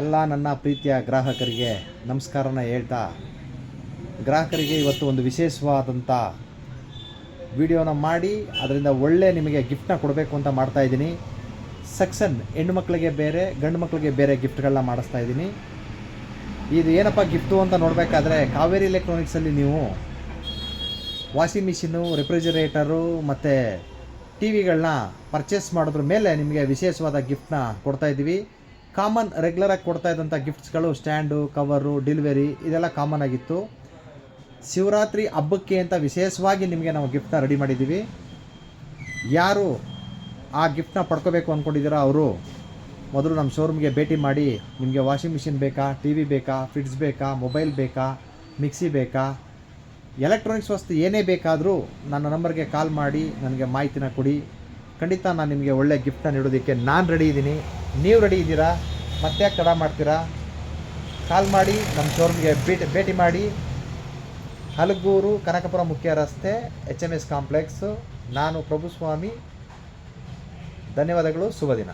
ಎಲ್ಲ ನನ್ನ ಪ್ರೀತಿಯ ಗ್ರಾಹಕರಿಗೆ ನಮಸ್ಕಾರನ ಹೇಳ್ತಾ, ಗ್ರಾಹಕರಿಗೆ ಇವತ್ತು ಒಂದು ವಿಶೇಷವಾದಂಥ ವಿಡಿಯೋನ ಮಾಡಿ ಅದರಿಂದ ಒಳ್ಳೆ ನಿಮಗೆ ಗಿಫ್ಟನ್ನ ಕೊಡಬೇಕು ಅಂತ ಮಾಡ್ತಾಯಿದ್ದೀನಿ. ಸೆಕ್ಷನ್ ಹೆಣ್ಣು ಮಕ್ಕಳಿಗೆ ಬೇರೆ, ಗಂಡು ಮಕ್ಕಳಿಗೆ ಬೇರೆ ಗಿಫ್ಟ್ಗಳನ್ನ ಮಾಡಿಸ್ತಾ ಇದ್ದೀನಿ. ಇದು ಏನಪ್ಪ ಗಿಫ್ಟು ಅಂತ ನೋಡಬೇಕಾದ್ರೆ, ಕಾವೇರಿ ಎಲೆಕ್ಟ್ರಾನಿಕ್ಸಲ್ಲಿ ನೀವು ವಾಷಿಂಗ್ ಮಿಷಿನು, ರೆಫ್ರಿಜರೇಟರು ಮತ್ತು ಟಿ ವಿಗಳನ್ನ ಪರ್ಚೇಸ್ ಮಾಡೋದ್ರ ಮೇಲೆ ನಿಮಗೆ ವಿಶೇಷವಾದ ಗಿಫ್ಟನ್ನ ಕೊಡ್ತಾಯಿದ್ದೀವಿ. ಕಾಮನ್ ರೆಗ್ಯುಲರಾಗಿ ಕೊಡ್ತಾ ಇದ್ದಂಥ ಗಿಫ್ಟ್ಸ್ಗಳು ಸ್ಟ್ಯಾಂಡು, ಕವರು, ಡೆಲಿವರಿ ಇದೆಲ್ಲ ಕಾಮನ್ ಆಗಿತ್ತು. ಶಿವರಾತ್ರಿ ಹಬ್ಬಕ್ಕೆ ಅಂತ ವಿಶೇಷವಾಗಿ ನಿಮಗೆ ನಾವು ಗಿಫ್ಟನ್ನ ರೆಡಿ ಮಾಡಿದ್ದೀವಿ. ಯಾರು ಆ ಗಿಫ್ಟನ್ನ ಪಡ್ಕೋಬೇಕು ಅಂದ್ಕೊಂಡಿದ್ದೀರೋ ಅವರು ಮೊದಲು ನಮ್ಮ ಶೋರೂಮ್ಗೆ ಭೇಟಿ ಮಾಡಿ, ನಿಮಗೆ ವಾಷಿಂಗ್ ಮಿಷಿನ್ ಬೇಕಾ, ಟಿ ವಿ ಬೇಕಾ, ಫ್ರಿಡ್ಜ್ ಬೇಕಾ, ಮೊಬೈಲ್ ಬೇಕಾ, ಮಿಕ್ಸಿ ಬೇಕಾ, ಎಲೆಕ್ಟ್ರಾನಿಕ್ಸ್ ವಸ್ತು ಏನೇ ಬೇಕಾದರೂ ನನ್ನ ನಂಬರ್ಗೆ ಕಾಲ್ ಮಾಡಿ ನನಗೆ ಮಾಹಿತಿನ ಕೊಡಿ. ಖಂಡಿತ ನಾನು ನಿಮಗೆ ಒಳ್ಳೆ ಗಿಫ್ಟನ್ನ ನೀಡೋದಕ್ಕೆ ನಾನು ರೆಡಿ ಇದ್ದೀನಿ. ನೀವು ರೆಡಿ ಇದ್ದೀರಾ? ಮತ್ತೆ ಯಾಕೆ ತಡ ಮಾಡ್ತೀರಾ? ಕಾಲ್ ಮಾಡಿ ನಮ್ಮ ಶೋರೂಮ್ಗೆ ಭೇಟಿ ಮಾಡಿ. ಹಲಗೂರು ಕನಕಪುರ ಮುಖ್ಯ ರಸ್ತೆ, HMS ಕಾಂಪ್ಲೆಕ್ಸು. ನಾನು ಪ್ರಭುಸ್ವಾಮಿ. ಧನ್ಯವಾದಗಳು. ಶುಭ ದಿನ.